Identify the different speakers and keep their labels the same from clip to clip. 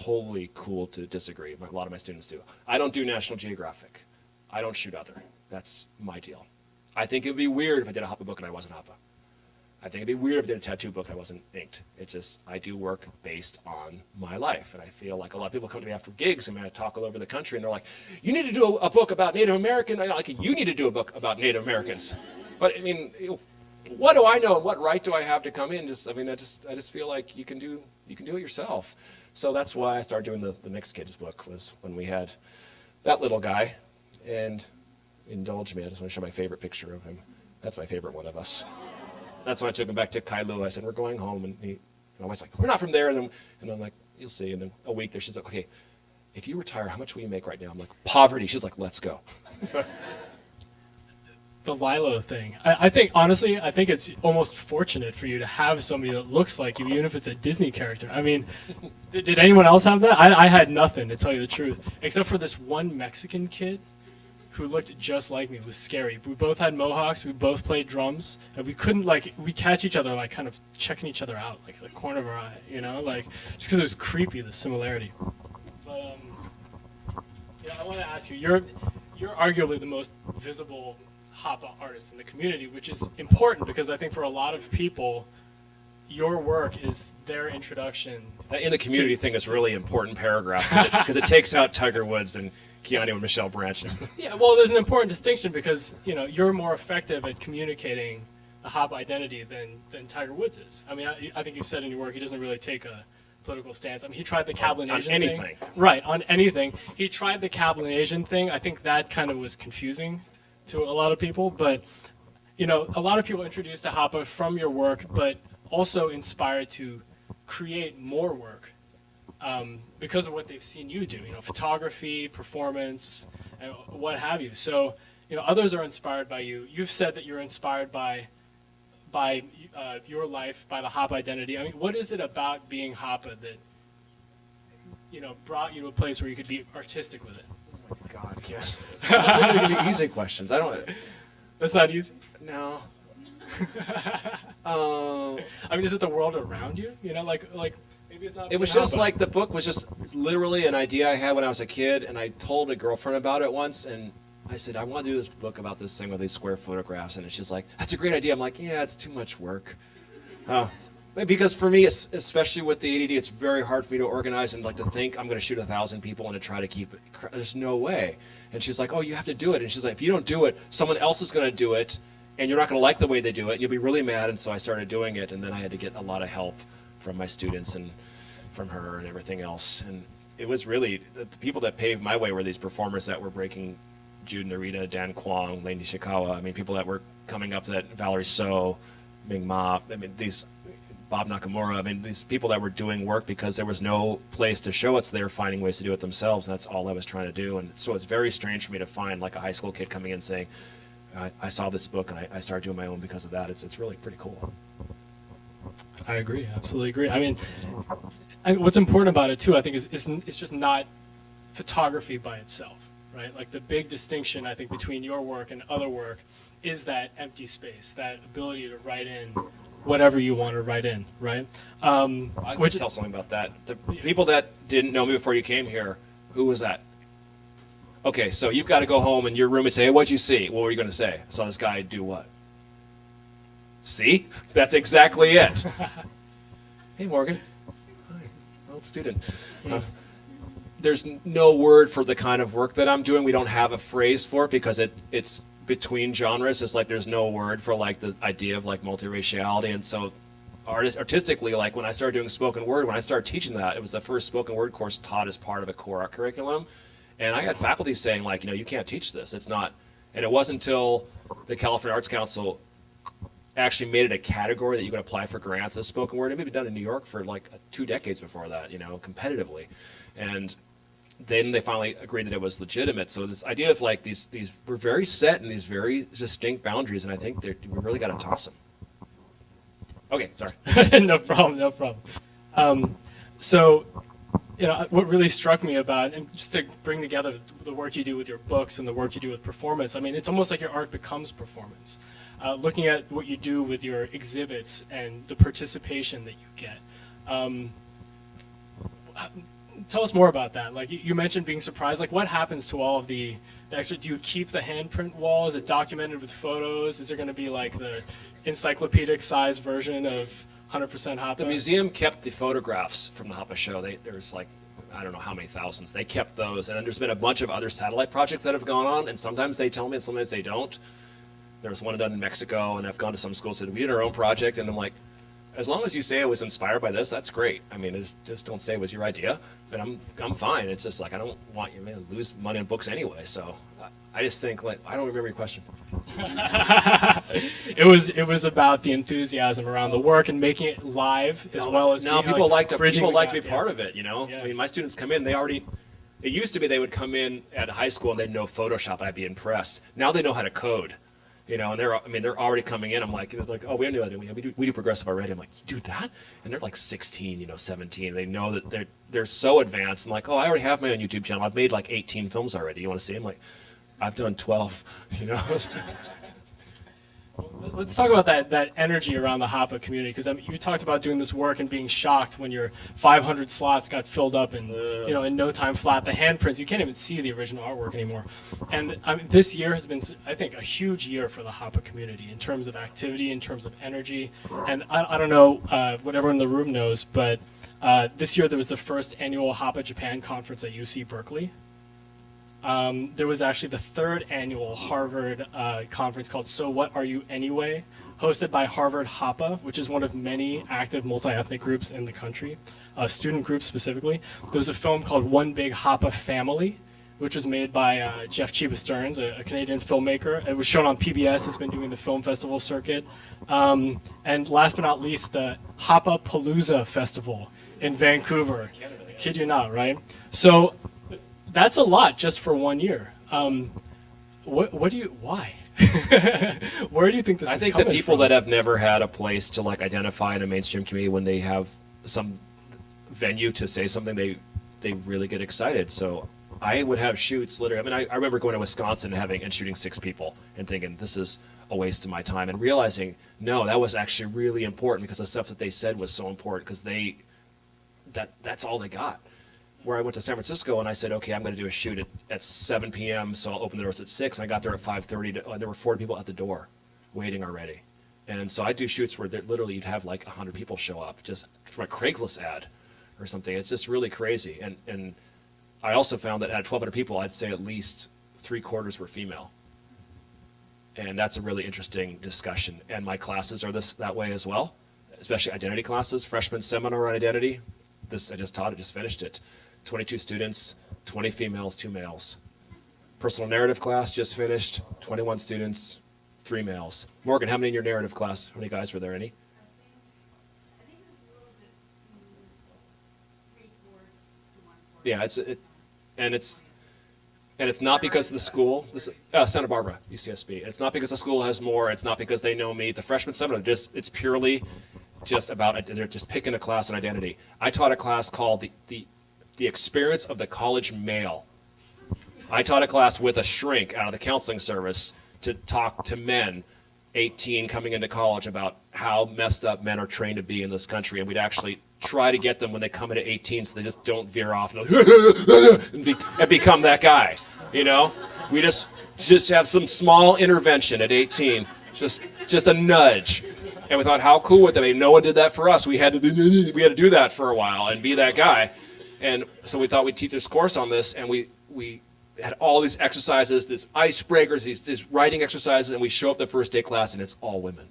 Speaker 1: totally cool to disagree. A lot of my students do. I don't do National Geographic. I don't shoot other. That's my deal. I think it would be weird if I did a Hapa book and I wasn't Hapa. I think it'd be weird if I did a tattoo book and I wasn't inked. It's just, I do work based on my life. And I feel like a lot of people come to me after gigs and I talk all over the country and they're like, you need to do a book about Native American. I'm like, you need to do a book about Native Americans. But I mean, what do I know? What right do I have to come in? I just feel like you can do it yourself. So that's why I started doing the Mixed Kids book, was when we had that little guy. And indulge me, I just want to show my favorite picture of him. That's my favorite one of us. That's when I took him back to Kailua. I said, we're going home. And my wife's like, we're not from there. And I'm like, you'll see. And then a week there, she's like, okay, if you retire, how much will you make right now? I'm like, poverty. She's like, let's go.
Speaker 2: The Lilo thing. I think, honestly, it's almost fortunate for you to have somebody that looks like you, even if it's a Disney character. I mean, did anyone else have that? I had nothing, to tell you the truth, except for this one Mexican kid who looked just like me. It was scary. We both had mohawks, we both played drums, and we couldn't, we catch each other, kind of checking each other out, the corner of our eye, just because it was creepy, the similarity. But, I want to ask you, you're arguably the most visible Hapa artist in the community, which is important because I think for a lot of people, your work is their introduction.
Speaker 1: In the community thing is really important paragraph because it takes out Tiger Woods and Keanu and Michelle Branch.
Speaker 2: Yeah, well, there's an important distinction because you're more effective at communicating a Hapa identity than Tiger Woods is. I mean, I think you said in your work he doesn't really take a political stance. I mean, he tried the Cablinasian
Speaker 1: on anything.
Speaker 2: Thing. Right, on anything. He tried the Cablinasian thing. I think that kind of was confusing to a lot of people, but a lot of people introduced to Hapa from your work, but also inspired to create more work because of what they've seen you do, photography, performance, and what have you. So, others are inspired by you. You've said that you're inspired by your life, by the Hapa identity. I mean, what is it about being Hapa that, brought you to a place where you could be artistic with it?
Speaker 1: Oh my God, yes. They're gonna be easy questions. I don't.
Speaker 2: That's not easy.
Speaker 1: No.
Speaker 2: I mean, is it the world around you? Maybe it's not.
Speaker 1: It was just like the book was just literally an idea I had when I was a kid, and I told a girlfriend about it once, and I said, I want to do this book about this thing with these square photographs, and she's like, that's a great idea. I'm like, yeah, it's too much work. Because for me, especially with the ADD, it's very hard for me to organize and to think I'm going to shoot 1,000 people and to try to keep it. There's no way. And she's like, oh, you have to do it. And she's like, if you don't do it, someone else is going to do it, and you're not going to like the way they do it, and you'll be really mad. And so I started doing it, and then I had to get a lot of help from my students and from her and everything else. And it was really, the people that paved my way were these performers that were breaking Jude Narita, Dan Kwong, Lane Nishikawa. I mean, people that were coming up that Valerie So, Ming Ma, Bob Nakamura. I mean, these people that were doing work because there was no place to show it, so they were finding ways to do it themselves. And that's all I was trying to do. And so it's very strange for me to find a high school kid coming in saying, I saw this book and I started doing my own because of that. It's really pretty cool.
Speaker 2: I agree, absolutely agree. I mean, what's important about it too, I think, is it's just not photography by itself, right? The big distinction I think between your work and other work is that empty space, that ability to write in whatever you want to write in, right?
Speaker 1: I could tell something about that. The people that didn't know me before you came here, who was that? Okay, so you've got to go home and your roommate say, hey, what'd you see? What were you going to say? I saw this guy do what? See? That's exactly it. Hey, Morgan. Hi, old student. There's no word for the kind of work that I'm doing. We don't have a phrase for it because it's between genres. It's there's no word for the idea of multiraciality. And so artistically, when I started doing spoken word, when I started teaching that, it was the first spoken word course taught as part of a core art curriculum. And I had faculty saying you can't teach this. It's not. And it wasn't until the California Arts Council actually made it a category that you could apply for grants as spoken word. It had been done in New York for 2 decades before that, competitively. And then they finally agreed that it was legitimate. So this idea of these we're very set in these very distinct boundaries, and I think we really got to toss them. Okay, sorry.
Speaker 2: No problem. So, what really struck me about, and just to bring together the work you do with your books and the work you do with performance, I mean, it's almost like your art becomes performance. Looking at what you do with your exhibits and the participation that you get. tell us more about that. Like you mentioned being surprised. Like what happens to all of the extra? Do you keep the handprint wall? Is it documented with photos? Is there going to be like the encyclopedic size version of 100% Hapa?
Speaker 1: The museum kept the photographs from the Hapa show. There's like, I don't know how many thousands. They kept those. And then there's been a bunch of other satellite projects that have gone on, and sometimes they tell me and sometimes they don't. There was one done in Mexico, and I've gone to some schools that we did our own project, and I'm like, as long as you say it was inspired by this, that's great. I mean, just don't say it was your idea, and I'm fine. It's just like, I don't want you to lose money on books anyway, so I just think, like, I don't remember your question.
Speaker 2: It was about the enthusiasm around the work and making it live as well as
Speaker 1: now
Speaker 2: being,
Speaker 1: people like to
Speaker 2: be
Speaker 1: part of it, you know.
Speaker 2: Yeah.
Speaker 1: I mean, my students come in, it used to be they would come in at high school and they'd know Photoshop and I'd be impressed. Now they know how to code, you know, and they're already coming in. I'm like, oh, we don't do that. We do progressive already. I'm like, you do that? And they're like 16, you know, 17. They know that they're so advanced. I'm like, oh, I already have my own YouTube channel. I've made like 18 films already. You want to see them? Like, I've done 12, you know.
Speaker 2: Let's talk about that energy around the Hapa community, because you talked about doing this work and being shocked when your 500 slots got filled up in in no time flat. The handprints, you can't even see the original artwork anymore. And this year has been, I think, a huge year for the Hapa community in terms of activity, in terms of energy. And I don't know what everyone in the room knows, but this year there was the first annual Hapa Japan conference at UC Berkeley. There was actually the third annual Harvard conference called So What Are You Anyway, hosted by Harvard Hapa, which is one of many active multi-ethnic groups in the country, student groups specifically. There was a film called One Big Hapa Family, which was made by Jeff Chiba Stearns, a Canadian filmmaker. It was shown on PBS. It's been doing the film festival circuit. And last but not least, the Hapa Palooza Festival in Vancouver. I kid you not, right? So that's a lot just for 1 year. Why? Where do you think this is coming from?
Speaker 1: I think that people that have never had a place to like identify in a mainstream community, when they have some venue to say something, they really get excited. So I would have shoots literally. I mean, I remember going to Wisconsin and shooting 6 people and thinking this is a waste of my time, and realizing no, that was actually really important because the stuff that they said was so important because that's all they got. Where I went to San Francisco and I said, okay, I'm going to do a shoot at 7 p.m. So I'll open the doors at 6. And I got there at 5:30. There were 40 people at the door waiting already. And so I do shoots where literally you'd have like 100 people show up just from a Craigslist ad or something. It's just really crazy. And I also found that at 1,200 people, I'd say at least 3/4 were female. And that's a really interesting discussion. And my classes are that way as well, especially identity classes, freshman seminar on identity. I just taught it, just finished it. 22 students, 20 females, 2 males. Personal narrative class just finished, 21 students, 3 males. Morgan, how many in your narrative class? How many guys were there? Any?
Speaker 3: I think it was a little bit 3/4 to 1/4.
Speaker 1: Yeah, it's not because of the school. Santa Barbara, UCSB. It's not because the school has more. It's not because they know me. The freshman seminar, it's purely just about, they're just picking a class on identity. I taught a class called the experience of the college male. I taught a class with a shrink out of the counseling service to talk to men 18 coming into college about how messed up men are trained to be in this country, and we'd actually try to get them when they come into 18 so they just don't veer off and become that guy, you know? We just have some small intervention at 18, just a nudge. And we thought, how cool would that be? No one did that for us. We had to do that for a while and be that guy. And so we thought we'd teach this course on this, and we had all these exercises, these icebreakers, these writing exercises, and we show up the first day class, and it's all women.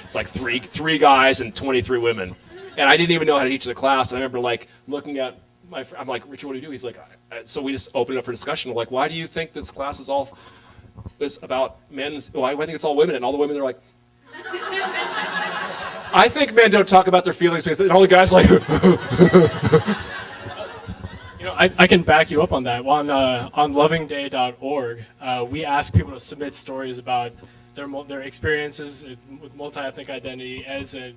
Speaker 1: It's like three guys and 23 women. And I didn't even know how to teach the class. And I remember like looking at my friend, I'm like, Richard, what do you do? He's like, so we just opened it up for discussion. We're like, why do you think this class is about men's, why do I think it's all women? And all the women are like, I think men don't talk about their feelings because all the guys like.
Speaker 2: I can back you up on that. On lovingday.org, we ask people to submit stories about their experiences with multi-ethnic identity as a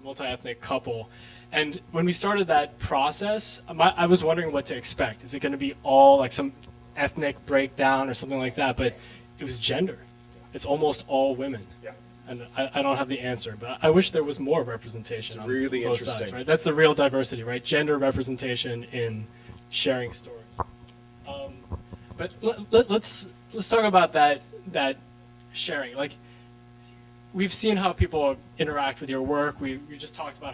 Speaker 2: multi-ethnic couple. And when we started that process, I was wondering what to expect. Is it going to be all like some ethnic breakdown or something like that? But it was gender. It's almost all women.
Speaker 1: Yeah.
Speaker 2: And I don't have the answer, but I wish there was more representation
Speaker 1: It's
Speaker 2: on
Speaker 1: really
Speaker 2: both sides,
Speaker 1: interesting.
Speaker 2: right? That's the real diversity, right? Gender representation in sharing stories. But let's talk about that sharing. Like, we've seen how people interact with your work. We just talked about how